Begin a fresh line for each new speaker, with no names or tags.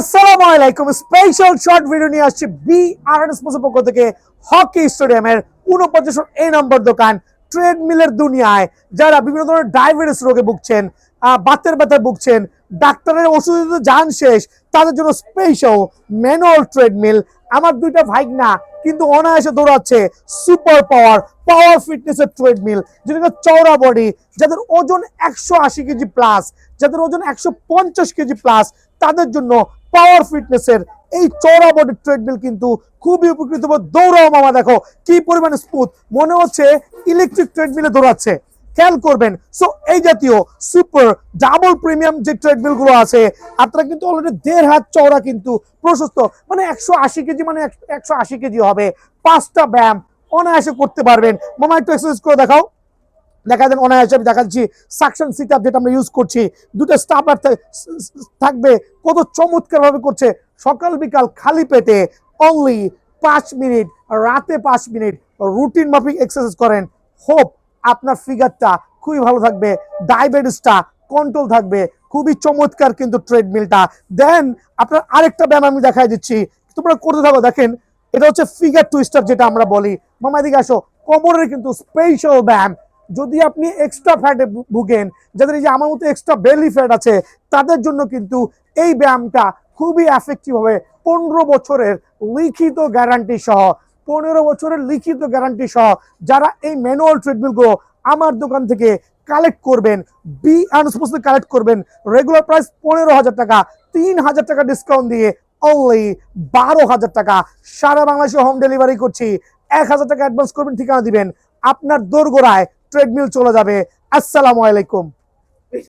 আসসালামু আলাইকুম। Special short video নিয়ে আসছি বিআরএন স্পোর্টসের পক্ষ থেকে। হকি স্টেডিয়ামের 49 এ নম্বর দোকান ট্রেডমিলের দুনিয়ায় যারা বিভিন্ন ধরনের ডায়াবেটিস রোগে ভুগছেন, বাতের ব্যথায় ভুগছেন, ডাক্তারের ওষুধ দিতে যান শেষ, তাদের জন্য স্পেশাল ম্যানুয়াল ট্রেডমিল। আমার দুইটা ভাইগনা কিন্তু অনায়াসে দৌড়াচ্ছে সুপার পাওয়ার পাওয়ার ফিটনেসের ট্রেডমিল, যেটাকে চওড়া বডি, যাদের ওজন 180 কেজি প্লাস, যাদের ওজন 150 কেজি প্লাস, তাদের জন্য পাওয়ার ফিটনেসের এই চওড়া বডি ট্রেডমিল কিন্তু খুবই উপকৃত। দৌড়াও মামা, দেখো কি পরিমাণ স্মুথ, মনে হচ্ছে ইলেকট্রিক ট্রেডমিলে দৌড়াচ্ছে। খেয়াল করবেন। সো এই জাতীয় সুপার ডাবল প্রিমিয়াম যে ট্রেডমিল গুলো আছে, আপনারা কিন্তু অলরেডি 1.5 হাত চওড়া, কিন্তু প্রশস্ত, মানে 180 কেজি, মানে 180 কেজি হবে। 5টা ব্যায়াম অনায়াসে করতে পারবেন। মামা একটু এক্সারসাইজ করে দেখাও। দেখা দেন অনায়াসে আমি দেখাচ্ছি সাকশন সিট আপ, যেটা আমরা ইউজ করছি। দুটো স্টাফার থাকবে, কত চমৎকার ভাবে করছে। সকাল বিকাল খালি পেটে অনলি 5 মিনিট, রাতে 5 মিনিট রুটিন মাফিক এক্সারসাইজ করেন। হোপ আপনার ফিগারটা খুবই ভালো থাকবে, ডায়াবেটিসটা কন্ট্রোল থাকবে। খুবই চমৎকার কিন্তু ট্রেডমিলটা। দেন আপনার আরেকটা ব্যায়াম আমি দেখাই দিচ্ছি, তোমরা করতে থাকো। দেখেন, এটা হচ্ছে ফিগার টুইস্টার, যেটা আমরা বলি। মামা এদিকে আসো। কোমরের কিন্তু স্পেশাল ব্যায়াম। যদি আপনি এক্সট্রা ফ্যাটে ভুগেন, যাদের এই যে আমার মতো এক্সট্রা বেলি ফ্যাট আছে, তাদের জন্য কিন্তু এই ব্যায়ামটা খুবই এফেক্টিভ হবে। 15 বছরের লিখিত গ্যারান্টি সহ, 15 বছরের লিখিত গ্যারান্টি সহ যারা এই ম্যানুয়াল ট্রেডমিলগুলো আমার দোকান থেকে কালেক্ট করবেন, কালেক্ট করবেন, রেগুলার প্রাইস 15,000 টাকা, 3,000 টাকা ডিসকাউন্ট দিয়ে অনলি 12,000 টাকা। সারা বাংলাদেশে হোম ডেলিভারি করছি। 1,000 টাকা অ্যাডভান্স করবেন, ঠিকানা দিবেন, আপনার দোরগোড়ায় ট্রেডমিল চলে যাবে। আসসালামু আলাইকুম।